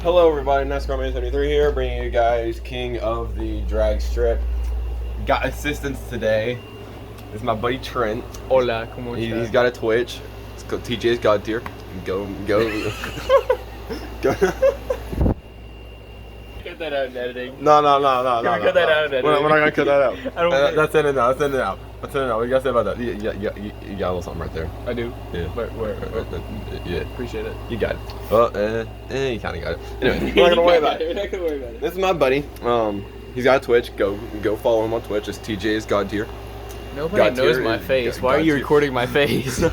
Hello everybody, NASCAR73 here, bringing you guys King of the Drag Strip. Got assistance today. This is my buddy Trent. Hola, ¿cómo estás? He's got a Twitch. It's called TJ's God Tier. Go. Go. Cut that out in editing. No. Cut that out in editing. We're not gonna cut that out. I don't That's it now. That's it now. What you gotta say about that? You got a little something right there. I do. Yeah. Where? Yeah. Appreciate it. You got it. Well, you kind of got it. Anyway, we're not gonna worry about it. We're not gonna worry about it. This is my buddy. He's got a Twitch. Go follow him on Twitch. It's TJ's God Tier. Nobody God knows tier my is- face. God- Why are God you tier. recording my face?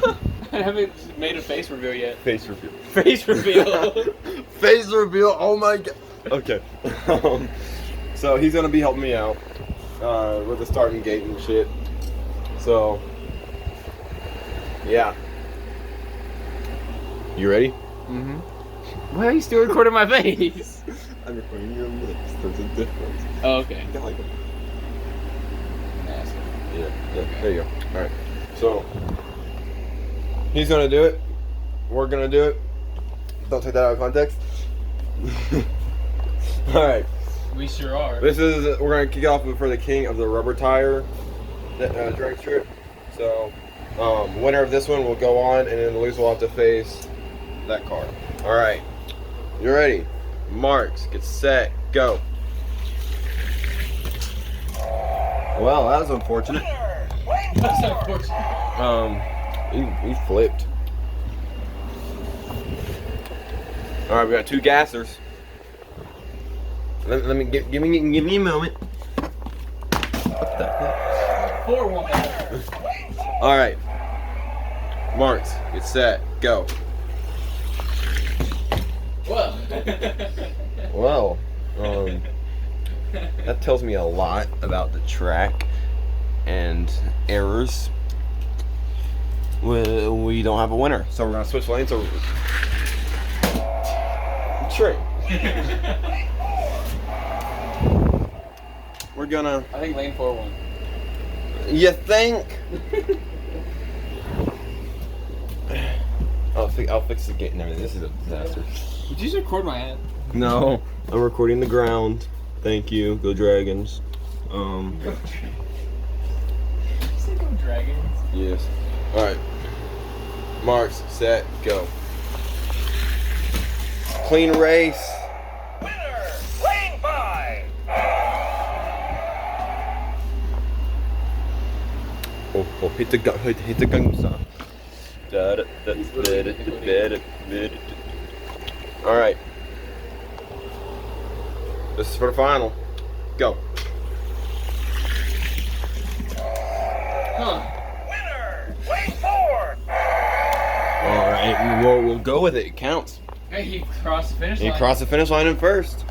I haven't made a face reveal yet. Face reveal. Face reveal. Face reveal. Oh my god. Okay. So he's gonna be helping me out with the starting gate and shit. So yeah. You ready? Mm-hmm. Why are you still recording my face? I'm recording your lips. There's a difference. Oh, okay. Yeah, like Nasty. yeah. There you go. All right. So he's gonna do it. We're gonna do it. Don't take that out of context. All right. We sure are. We're gonna kick off for the king of the rubber tire drag strip. So, winner of this one will go on, and then the loser will have to face that car. All right, you ready? Marks, get set, go. Well, that was unfortunate. That's unfortunate. He flipped. All right, we got two gassers. Let me give me a moment. What the heck? 4-1. All right, Marks, get set, go. Well. Well, that tells me a lot about the track and errors. We don't have a winner, so we're gonna switch lanes. So, Trey. We're gonna. I think lane 4 won. You think? I'll fix the gate and everything. This is a disaster. Did you just record my hand? No, I'm recording the ground. Thank you. Go Dragons. Say go Dragons. Yes. All right. Marks, set, go. Clean race. Winner, lane 5. Oh, hit the gun song. All right. This is for the final. Go. Huh. Winner, lane 4. All right. We'll go with it. It counts. Hey, he crossed the finish line. You crossed the finish line in first.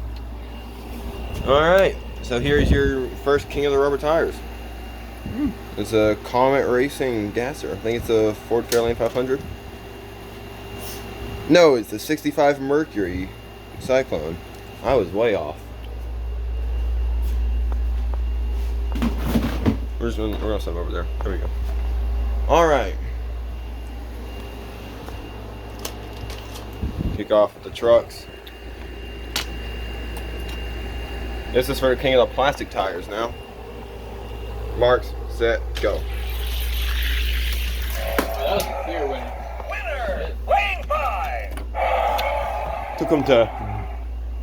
All right. So here's your first King of the Rubber Tires. It's a Comet Racing gasser. I think it's a Ford Fairlane 500. No, it's the 65 Mercury Cyclone. I was way off. We're gonna set him over there. There we go. All right. Kick off with the trucks. This is for the king of the plastic tires now. Marks, set, go. That was a clear winner. Winner, lane 5. Took him to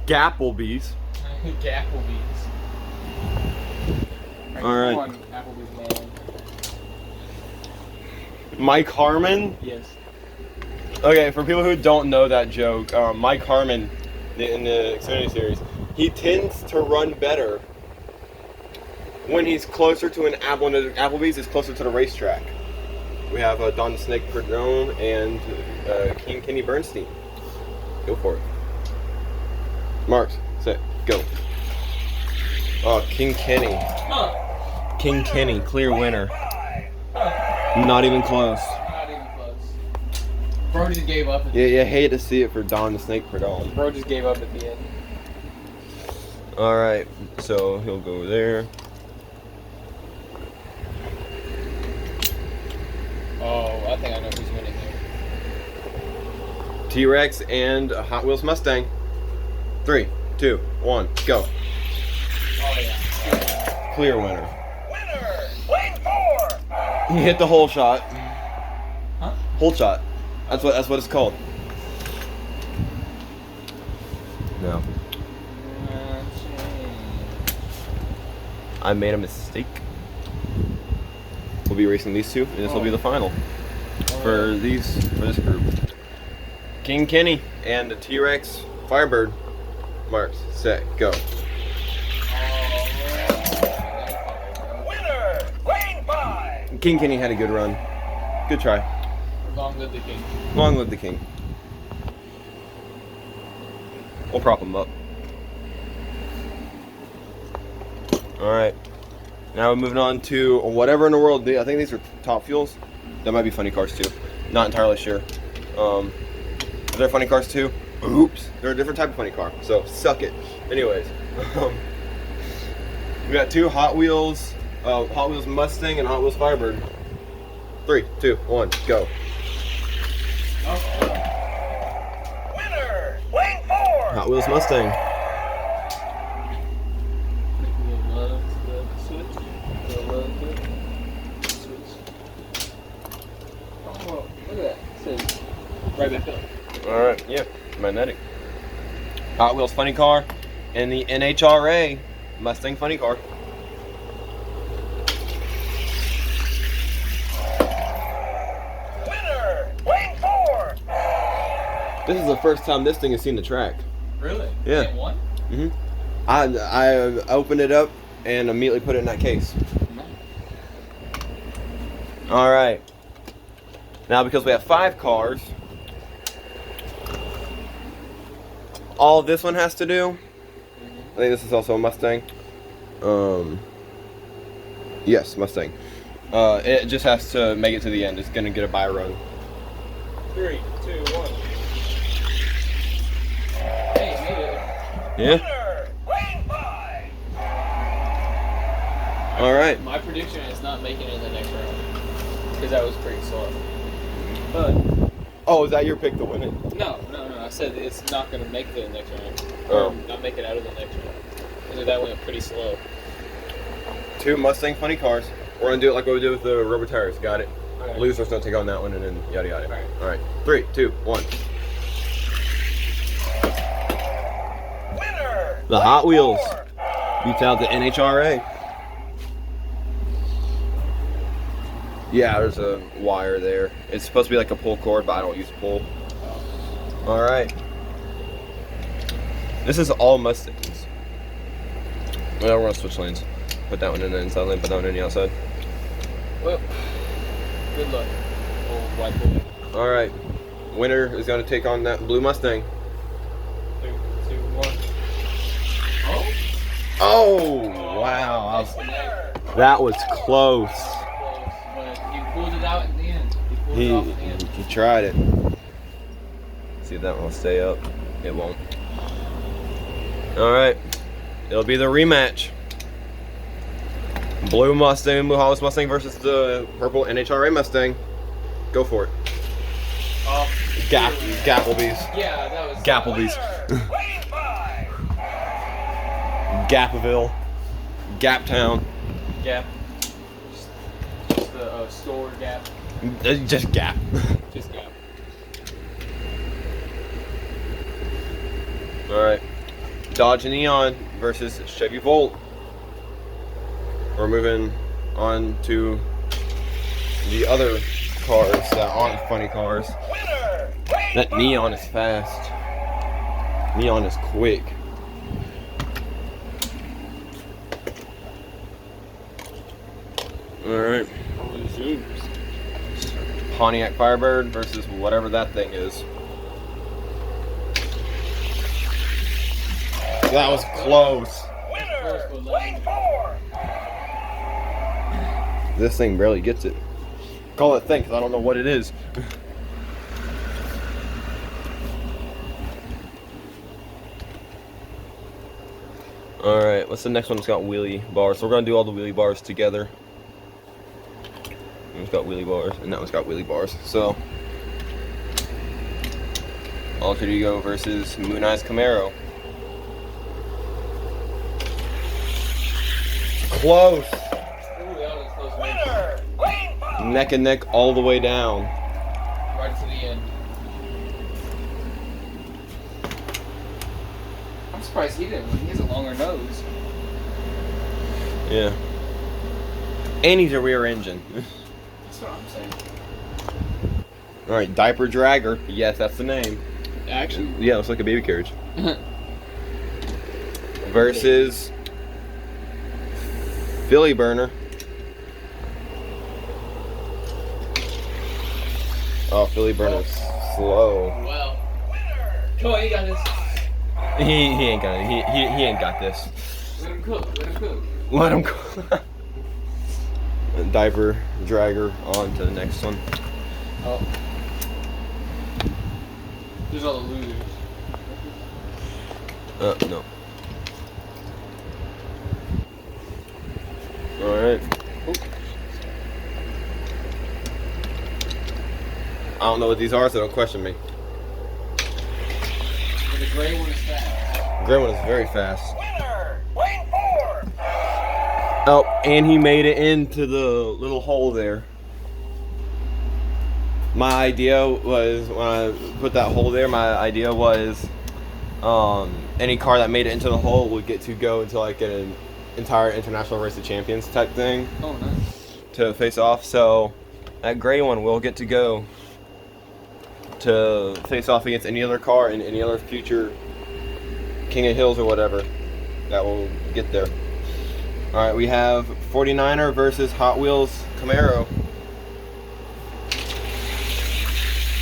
Gapplebee's. Applebee's. All right. Come on, Applebee's, man. Mike Harmon. Yes. Okay, for people who don't know that joke, Mike Harmon in the Xfinity Series, he tends to run better when he's closer to when Applebee's is closer to the racetrack. We have Don the Snake Perdone and King Kenny Bernstein. Go for it. Marks, set, go. Oh, King Kenny. Huh. King Kenny, clear winner. 5. Not even close. Not even close. Bro just gave up at the Yeah, hate to see it for Don the Snake Perdone. Bro just gave up at the end. Alright, so he'll go there. Oh, I think I know who's winning here. T-Rex and a Hot Wheels Mustang. 3, 2, 1, go. Oh yeah. Clear winner. Winner. Lane 4. He hit the hole shot. Huh? Hole shot. That's what it's called. No. I made a mistake. We'll be racing these two, and this will be the final for this group. King Kenny and the T-Rex Firebird. Marks, set, go. Winner. Lane 5. King Kenny had a good run. Good try. Long live the king. Long live the king. We'll prop him up. Alright. Now we're moving on to whatever in the world. I think these are Top Fuels. That might be funny cars too. Not entirely sure. Are there funny cars too? Oops. They're a different type of funny car. So suck it. Anyways. We got two Hot Wheels Mustang and Hot Wheels Firebird. 3, 2, 1, go. Winner. Lane 4. Hot Wheels Mustang. Oh, look at that. It says right back up. Alright, yeah. Magnetic. Hot Wheels funny car and the NHRA Mustang funny car. Winner. Lane 4. This is the first time this thing has seen the track. Really? Yeah. Game one? Mm-hmm. I opened it up and immediately put it in that case. Alright. Now because we have 5 cars, all this one has to do, I think this is also a Mustang. Yes, Mustang. It just has to make it to the end. It's gonna get a buy run. 3, 2, 1. Hey, made it. Yeah? Winner. Lane 5. Alright. My prediction is not making it in the next round. Because that was pretty slow. But, Oh, is that your pick to win it? no. I said it's not going to make the next round. Oh. Or not make it out of the next round. Because that went pretty slow. 2 Mustang funny cars. We're gonna do it like what we did with the rubber tires. Got it? Alright. Losers don't take on that one, and then yada yada. Alright. Alright. 3, 2, 1. Winner. The Hot Wheels 4. beats out the NHRA. Yeah, there's a wire there. It's supposed to be like a pull cord, but I don't use pull. Alright. This is all Mustangs. Well, we're gonna switch lanes. Put that one in the inside lane, put that one in the outside. Well, good luck, old white boy. Alright. Winner is gonna take on that blue Mustang. 3, 2, 1. Oh! Oh, wow. That was close. But he pulled it out at the end. He pulled it off at the end. He tried it. See if that one will stay up. It won't. Alright. It'll be the rematch. Blue Mustang, Blue Hollis Mustang versus the purple NHRA Mustang. Go for it. Oh, Gapplebees. yeah, that was. Gapplebees. Winner. Lane 5. Gapaville. Gaptown. Gap. Just the store gap. Just Gap. Just gap. Alright. Dodge Neon versus Chevy Volt. We're moving on to the other cars that aren't funny cars. Winner. Lane That 5. Neon is fast. Neon is quick. Alright. Pontiac Firebird versus whatever that thing is. That was close. Winner. Lane 4. This thing barely gets it. Call it thing, because I don't know what it is. Alright, what's the next one? It's got wheelie bars. So we're going to do all the wheelie bars together. It's got wheelie bars, and that one's got wheelie bars. So, Alter Ego versus Moon Eyes Camaro. Close. Ooh, that was a close match. Winner. Wayne 5. Neck and neck all the way down. Right to the end. I'm surprised he didn't win. He has a longer nose. Yeah. And he's a rear engine. That's what I'm saying. All right, diaper dragger. Yes, that's the name. Actually. Yeah, looks like a baby carriage. Versus Philly burner. Oh, Philly burner's slow. Well. Come on, you got this. He ain't got it. He ain't got this. Let him cook. Let him cook. Let him go. Diaper dragger on to the next one. Oh. There's all the losers. No. Alright. I don't know what these are, so don't question me. But the gray one is fast. Gray one is very fast. Winner. Wayne 4. Oh, and he made it into the little hole there. My idea was, when I put that hole there, my idea was any car that made it into the hole would get to go into like an entire international race of champions type thing Oh, nice. to face off. So that gray one will get to go to face off against any other car in any other future King of Hills or whatever that will get there. All right, we have 49er versus Hot Wheels Camaro.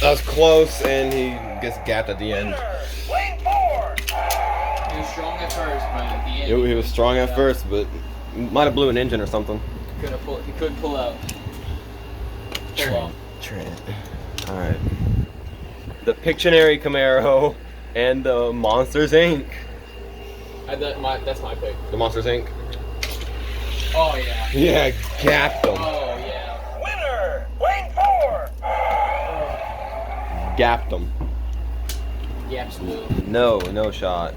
That was close, and he gets gapped at the end. Winner. Wayne 4. He was strong at first, but at the end. He was strong at first, but might have blew an engine or something. He couldn't pull out. Pull off. Trent. All right. The Pictionary Camaro and the Monsters Inc. That's my pick. The Monsters Inc. Oh, yeah. Yeah, gapped them. Oh, yeah. Winner. Wayne 4. Gapped them. Yaps blue. No shot.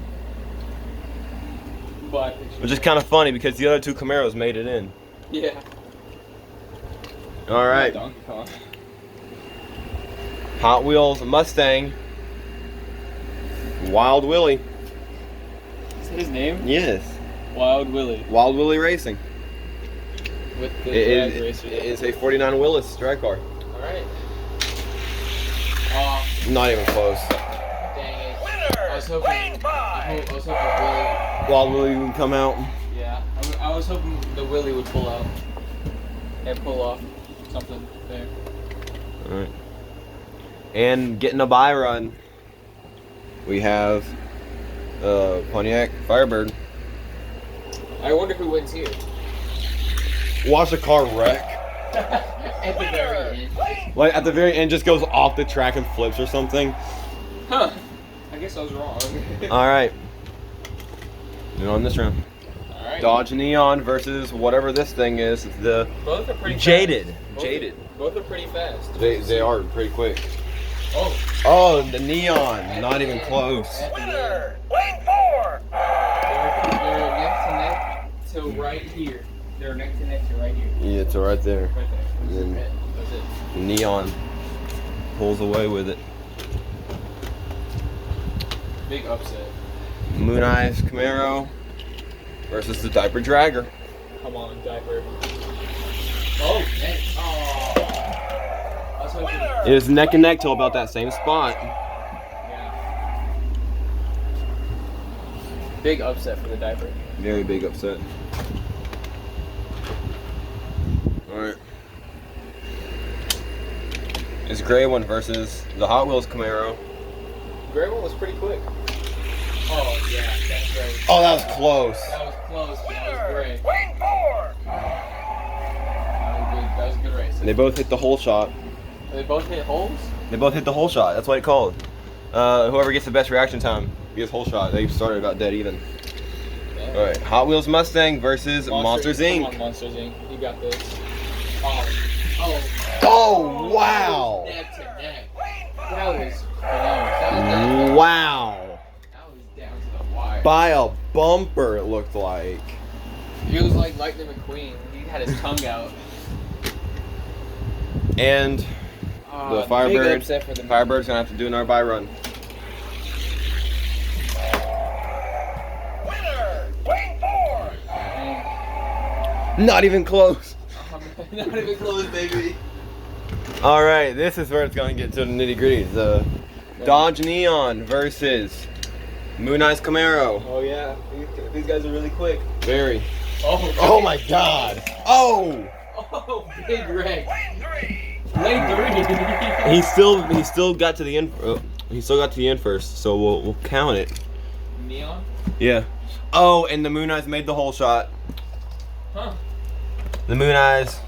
But, Which is kind of funny because the other two Camaros made it in. yeah. All right. Donkey Kong. Hot Wheels Mustang. Wild Willie. Is that his name? Yes. Wild Willie. Wild Willie Racing. With the It drag racer. is a 49 Willis drag car. Alright. Oh, Not even close. dang it. Winner. I was hoping. Wayne 5. I was hoping Willie. Wild Willie can come out. Yeah. I was hoping the Willie would pull out. And pull off something there. All right. And getting a buy run, we have Pontiac Firebird. I wonder who wins here. Watch the car wreck. At the very end. Wayne. Like at the very end, just goes off the track and flips or something. Huh. I guess I was wrong. All right. On this round, Alright. Dodge Neon versus whatever this thing is. The Both are pretty Jaded. fast. Jaded. Both are pretty fast. They are pretty quick. Oh. Oh, the Neon, not even close. Winner. Wayne 4. They're neck to neck to right here. They're neck to neck to right here. Yeah, it's right there. Right there. And That's it. Neon pulls away with it. Big upset. Moon Eyes Camaro versus the Diaper Dragger. Come on, diaper. Oh, man. Oh. I was hoping. It was neck and neck till about that same spot. Yeah. Big upset for the diaper. Very big upset. Alright. It's gray one versus the Hot Wheels Camaro. Gray one was pretty quick. Oh, yeah, that's great. Oh, that was close. That was close, but that was Winner. great. Wayne 4. That was a good race. And they both hit the hole shot. They both hit holes? They both hit the hole shot. That's what it called. Whoever gets the best reaction time gets hole shot. They started about dead even. Yeah. Alright, Hot Wheels Mustang versus Monsters Inc. Come on, Monsters Inc. You got this. Oh. Oh. Oh, wow. Neck to neck. Wayne 5. That was close. That was Wow. down to the wire. By a bumper, it looked like. He was like Lightning McQueen. He had his tongue out. And the Firebird. Big upset for the Firebird's gonna have to do another bye run. Winner. Lane 4. Not even close. Not even close, baby. All right, this is where it's gonna get to the nitty gritty. The Dodge Neon versus Moon Eyes Camaro. Oh yeah, these guys are really quick. Very. Oh my God. Oh. Oh, big wreck. Lane 3. Lane 3. He still got to the end. He still got to the end first, so we'll count it. Neon? Yeah. Oh, and the Moon Eyes made the whole shot. Huh. The Moon Eyes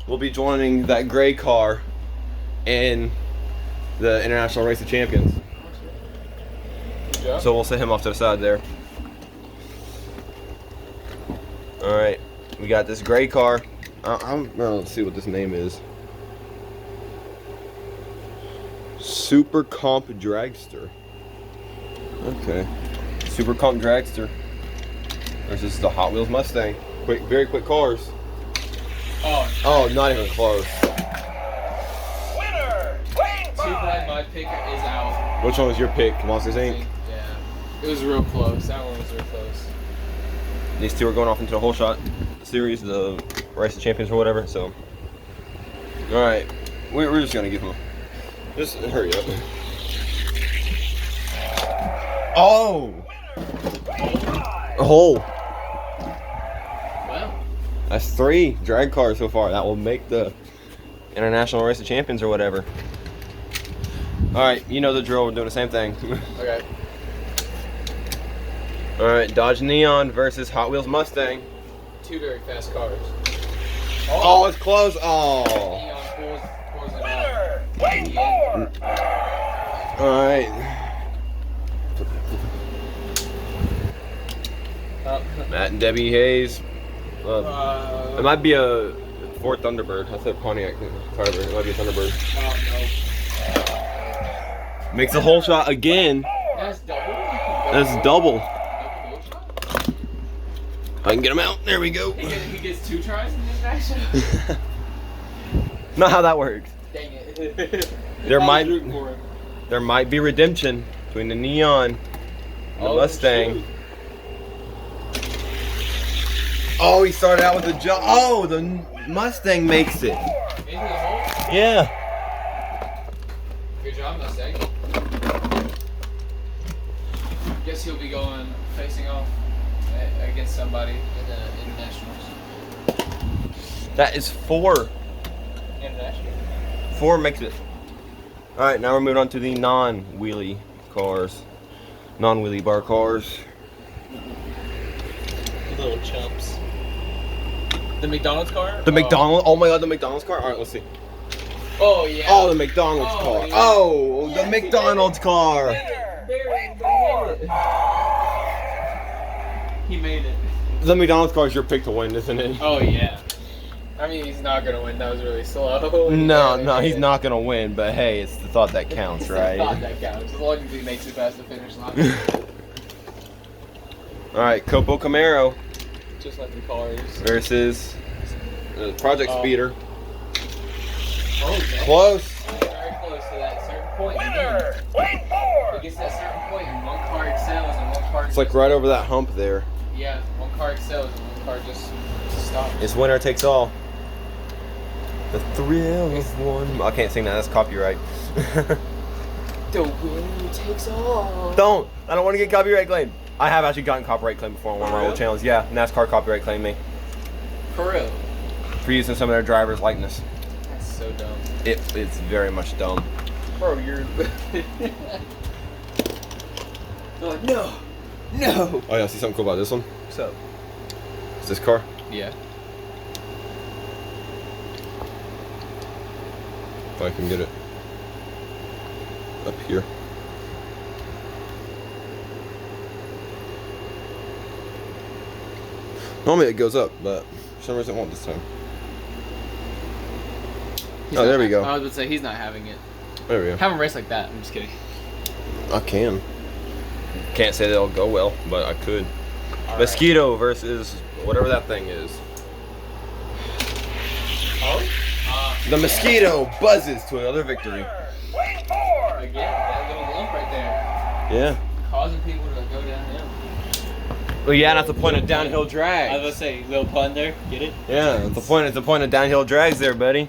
will be joining that gray car in the International Race of Champions. Good job. So we'll set him off to the side there. All right, we got this gray car. Let's see what this name is. Super Comp Dragster. Okay. Super Comp Dragster versus the Hot Wheels Mustang. Quick, very quick cars. Oh, not even close. Winner. Lane Too 5. bad my pick is out. Which one was your pick? Monsters Inc. Yeah. It was real close. That one was real close. These two are going off into the whole shot series, the Race of Champions or whatever. So, all right, we're just gonna give him. Just hurry up. Oh, a hole. Well, That's 3 drag cars so far. That will make the International Race of Champions or whatever. All right, you know the drill. We're doing the same thing. okay. All right, Dodge Neon versus Hot Wheels Mustang. 2 very fast cars. Oh, it's close. Oh. Neon pulls it out. Winner. Lane 4. All right. Matt and Debbie Hayes. It might be a Ford Thunderbird. I said Pontiac Firebird. It might be a Thunderbird. No. Makes a whole shot again. That's double. That's double. Double shot? I can get him out. There we go. He gets 2 tries in this action? Not how that works. Dang it. There I was might rooting for him. there might be redemption between the Neon and the Mustang. shoot. Oh, he started out with the jump. Oh, the Mustang makes it. Into the hole? Yeah. Good job, Mustang. Guess he'll be going facing off against somebody in the internationals. That is 4. International. 4 makes it. All right, now we're moving on to the non-wheelie cars, non-wheelie bar cars. Little chumps. The McDonald's car? The McDonald's. Oh my God, the McDonald's car. All right, let's see. Oh yeah. Oh, the McDonald's Oh, car. yeah. Oh, Yes, the McDonald's car. He made it. The McDonald's car is your pick to win, isn't it? Oh yeah. I mean, he's not gonna win. That was really slow. No, he's not gonna win. But hey, it's the thought that counts, It's the thought right? that counts. As long as he makes it past the finish line. All right, Copo Camaro Just like the cars. versus Project Oh. Speeder. Oh, okay. Close. Very close to that certain point. Winner. Lane It 4. gets to that certain point, and one car excels, and one car. It's like right over that hump there. Yeah, one car excels, and one car just stops. It's winner takes all. The thrill of one. I can't sing that. That's copyright. The winner takes all. Don't. I don't want to get copyright claimed. I have actually gotten copyright claim before on one of my For old real? channels. Yeah, NASCAR copyright claimed me For real. for using some of their drivers' likeness. That's so dumb. It's very much dumb. Bro, you're. They're like, no! No! Oh yeah, see something cool about this one? What's up? It's this car. Yeah. If I can get it up here. Normally it goes up, but for some reason it won't this time. He's Oh, not there we ha- go. I was about to say, he's not having it. There we go. Have him race like that. I'm just kidding. I can. Can't say that it'll go well, but I could. All Mosquito versus whatever that thing is. Right. Oh. The mosquito buzzes to another victory. Wait for. Again, that little lump right there, Yeah. causing people to go downhill. Well, yeah, that's the point of downhill I was drag. gonna say, little pun there. Get it? Yeah, that's the point. It's the point of downhill drags there, buddy.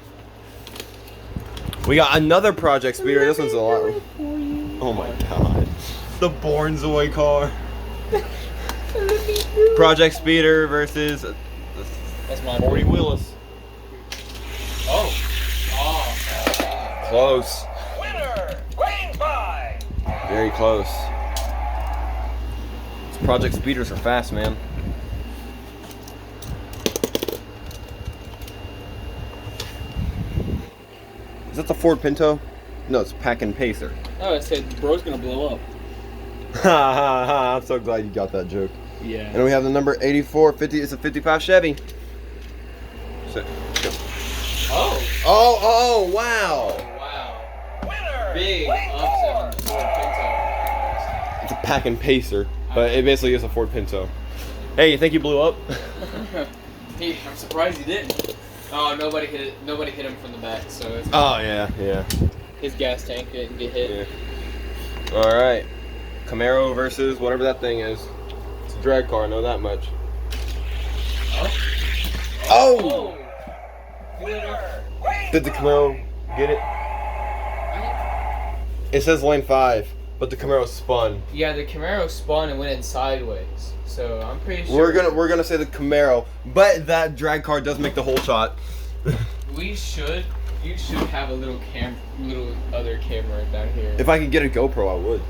We got another Project Speeder. This one's a lot. Oh my god. The Bornzoy car. Project Speeder versus That's my 40 Willis. Oh. Oh. Close. Winner. Green 5. Very close. These Project Speeders are fast, man. Is that the Ford Pinto? No, it's Pack and Pacer. Oh, it said bro's gonna blow up. Ha ha ha, I'm so glad you got that joke. Yeah. And we have the number 8450. It's a 55 Chevy. So, go. Oh. Oh, wow. Wow. Winner. Big Green upset on 4. the Ford Pinto. It's a Pack and Pacer, but it basically is a Ford Pinto. Hey, you think you blew up? I'm surprised he didn't. Oh, nobody hit it. Nobody hit him from the back, so it's Oh, yeah, yeah. his gas tank didn't get hit. Yeah. All right. Camaro versus whatever that thing is. It's a drag car, I know that much. Oh! Winner. Green Did the Camaro get it? It says lane 5, but the Camaro spun. Yeah, the Camaro spun and went in sideways, so I'm pretty sure We're gonna say the Camaro, but that drag car does make the whole shot. you should have a little other camera down here If I could get a GoPro, I would.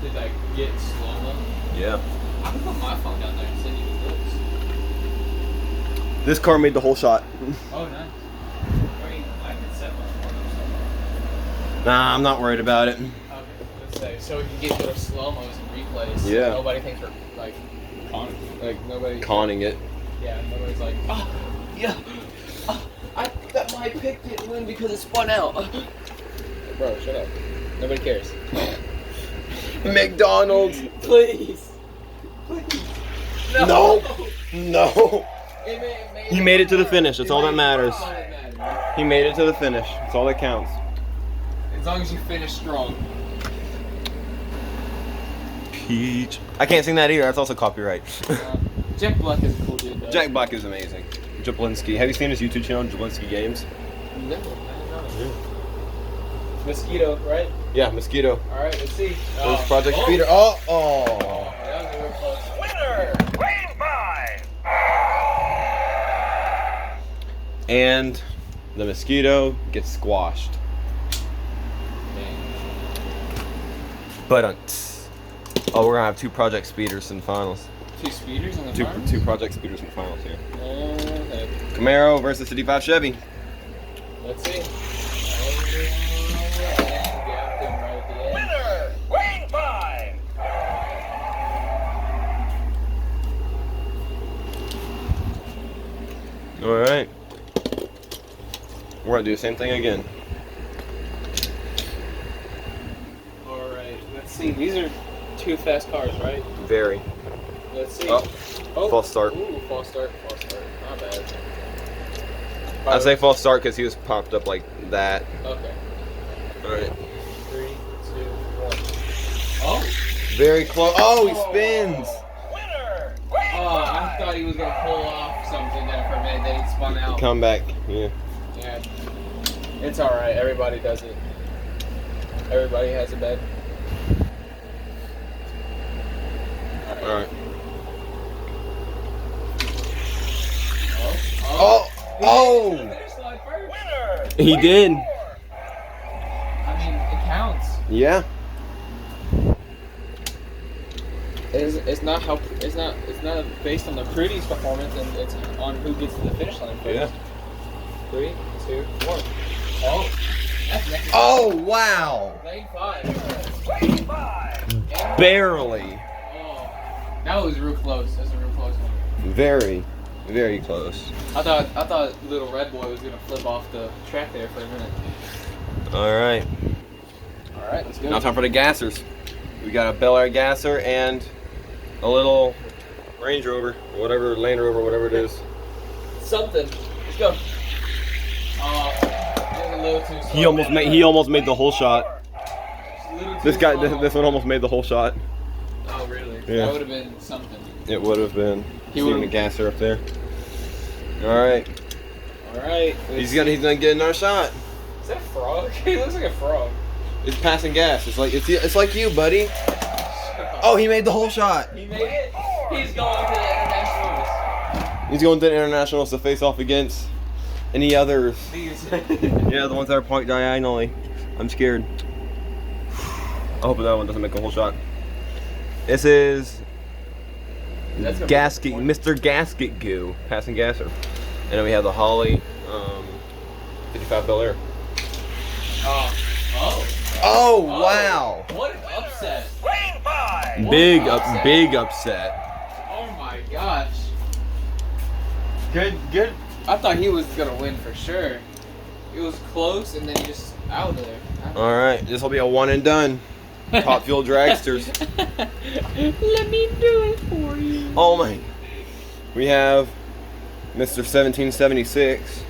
to like get slow mo. Yeah. I can put my phone down there and send you the clips. This car made the whole shot. Oh, nice. I mean, I can set my phone up. Nah, I'm not worried about it. Okay, let's say so we can get little slow mos and replays. So Yeah. nobody thinks we're like nobody. Conning it. Yeah, nobody's like, oh, yeah. That my pick didn't win because it spun out. Bro, shut up. Nobody cares. McDonald's. Please. No. No. He made it to the finish. That's It all that made- matters. that's all that matters. He made it to the finish. That's all that counts. As long as you finish strong. Peach. I can't sing that either. That's also copyright. Jack Black is a cool dude, though. Jack Black is amazing. Jablinski. Have you seen his YouTube channel, Jablinski Games? No, I don't know. Mosquito, right? Yeah, Mosquito. Alright, let's see. There's Project Speeder. Oh, oh. That was a real close. Winner. Green 5. And the Mosquito gets squashed. But oh, we're gonna have two Project Speeders in the finals. Two speeders on the farm? Two Project Speeders in the finals here. Okay. Camaro versus 55 Chevy. Let's see. Right at the end. Winner. Green 5. All right. We're gonna do the same thing again. Alright, let's see. These are two fast cars, right? Very. Let's see. Oh, false start. Ooh, false start. Not bad. I say false start because he was popped up like that. Okay. All right. 3, 2, 1. Oh! Very close. Oh, he spins. Winner. Green Oh, 5. I thought he was gonna pull off something there for a minute. Then he spun out. Come back. Yeah. Yeah. It's alright. Everybody does it. Everybody has a bed. All right. Oh! Oh! Winner. He did. I mean, it counts. Yeah. It's not how it's not based on the prettiest performance, and it's on who gets to the finish line first. Yeah. 3, 2, 1. Oh, that's next. Oh, wow. Lane 5. Green 5. Barely. Oh, that was real close. That's a real close one. Very, very close. I thought little red boy was gonna flip off the track there for a minute. All right. All right, let's go. Now time for the gassers. We got a Bel Air gasser and a little Range Rover, whatever, Land Rover, whatever it is. Something. Let's go. Oh, just a little too slow. He almost made the whole shot. Just a little too This guy, slow. this one almost made the whole shot. Oh, really? Yeah. That would have been something. It would have been. He Seeing the would've- gasser up there. All right, Alright. he's gonna get another shot. Is that a frog? He looks like a frog. It's passing gas. It's like you, buddy. Oh, he made the whole shot. He made it. He's going to the internationals. He's going to the internationals to face off against any others. These. Yeah, the ones that are point diagonally. I'm scared. I hope that one doesn't make a whole shot. This is That's gonna be Gasket, a point. Mr. Gasket Goo, passing gasser. And then we have the Holly 55 Bel Air. Oh. Oh, wow. What an upset. Lane 5. Big upset. upset. Oh my gosh. Good. I thought he was going to win for sure. It was close and then he just out of there. All right, this will be a one and done. Top Fuel Dragsters. Let me do it for you. Oh my. We have Mr. 1776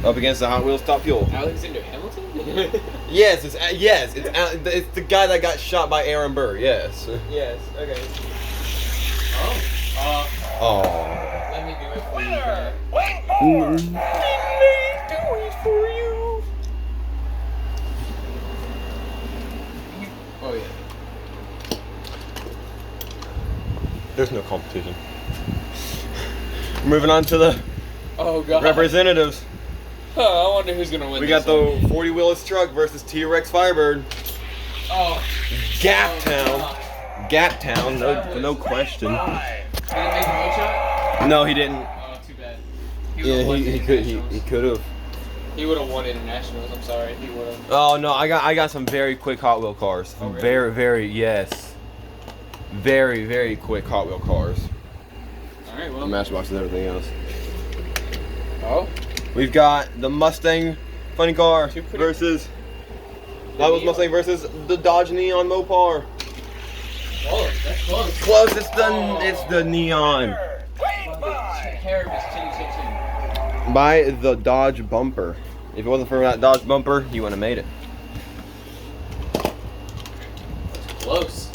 up against the Hot Wheels Top Fuel. Alexander Hamilton? Yes, it's the guy that got shot by Aaron Burr. Yes. Yes, okay. Oh. Oh. Let me do it for you. Winner. guy. Lane 4. Oh yeah. There's no competition. Moving on to the Oh god. representatives. Oh, I wonder who's gonna win. We this got the 40 wheelers truck versus T-Rex Firebird. Oh. Gap Oh, Town. God. Gap Town, no question. 5. Did he make a no shot? No, he didn't. Oh, too bad. Yeah, would've won he the could internationals. have. He would have won internationals. I'm sorry. He would have. Oh no, I got some very quick Hot Wheel cars. Oh, really? Very quick Hot Wheel cars. All right. Well. Matchbox and everything else. Oh. We've got the Mustang funny car Two pretty- versus that was Neon. Mustang versus the Dodge Neon Mopar. Oh, that's close. Close, Oh. it's the Neon Lane 5. Hair of his chin. by the Dodge bumper. If it wasn't for that Dodge bumper, you wouldn't have made it. Close.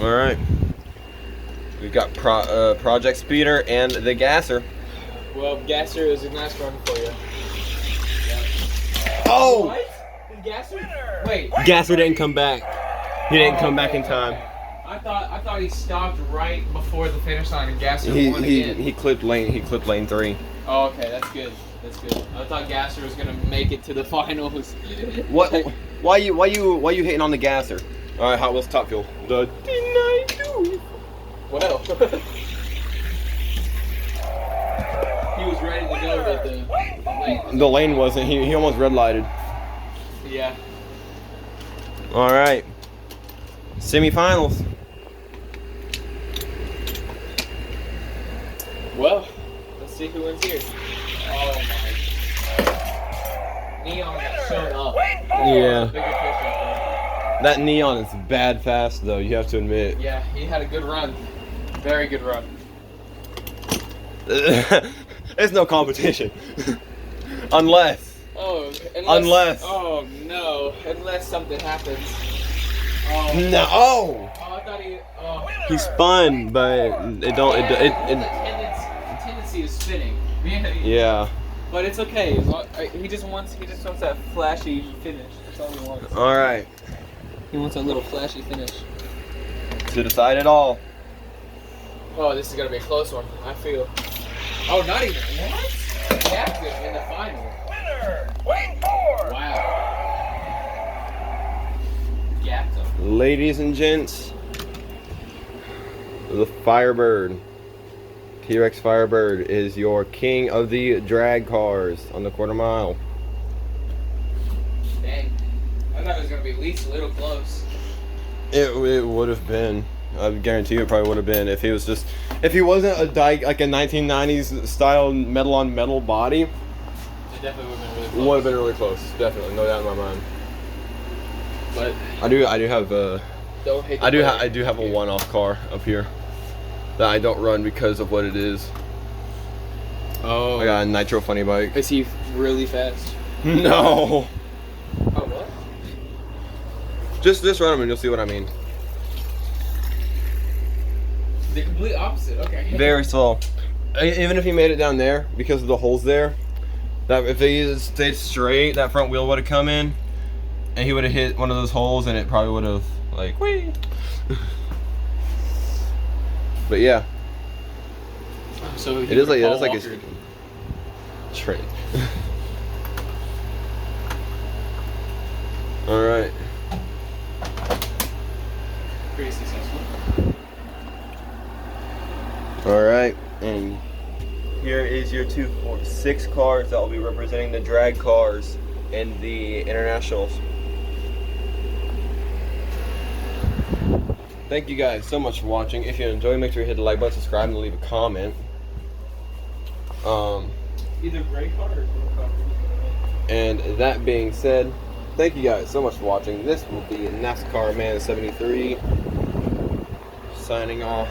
All right. We've got Project Speeder and the Gasser. Well, Gasser is a nice run for you. Oh! What? Gasser? Wait. Gasser didn't come back. He didn't come back in time. I thought he stopped right before the finish line and Gasser won He again. he clipped lane 3. Oh, okay, that's good. That's good. I thought Gasser was gonna make it to the finals. What? Why you hating on the Gasser? All right, Hot Wheels Top Fuel. The D92. Well, he was ready to go, but the lane. The lane wasn't. He almost red lighted. Yeah. All right. Semifinals. Well, let's see who wins here. Oh my. Neon got shown up. Yeah. Bigger fish right That Neon is bad fast though. You have to admit. there. Yeah, he had a good run. Very good run. There's no competition. Unless. Oh, Unless. Oh no, unless something happens. Oh. No. Oh. Oh, I thought he. Oh. He spun, but it don't. The tendency is spinning. Yeah. But it's okay. He just wants that flashy finish. That's all he wants. All right. He wants a little flashy finish. To decide it all. Oh, this is gonna be a close one. I feel. Oh, not even. What? Captain in the final. Winner. Lane 4. Wow. Captain. Ladies and gents, the Firebird, T-Rex Firebird is your king of the drag cars on the quarter mile. Dang. I thought it was gonna be at least a little close. It would have been. I guarantee you it probably would have been if he wasn't like a 1990s style metal on metal body. It definitely would have been really close. Would have been really close, definitely, no doubt in my mind. But I do have Don't hate. I do have a one-off car up here that I don't run because of what it is. Oh. I got a nitro funny bike. Is he really fast? No. Oh what? Just run them and you'll see what I mean. The complete opposite. Okay. Very slow. Even if he made it down there, because of the holes there, that if they stayed straight, that front wheel would have come in, and he would have hit one of those holes, and it probably would have like whee. But yeah, So it is like a train. All right. Pretty successful. All right, and here is your 6 cars that will be representing the drag cars in the internationals. Thank you guys so much for watching. If you enjoyed, make sure you hit the like button, subscribe, and leave a comment. Either gray car or blue car. And that being said, thank you guys so much for watching. This will be NASCAR Man 73 signing off.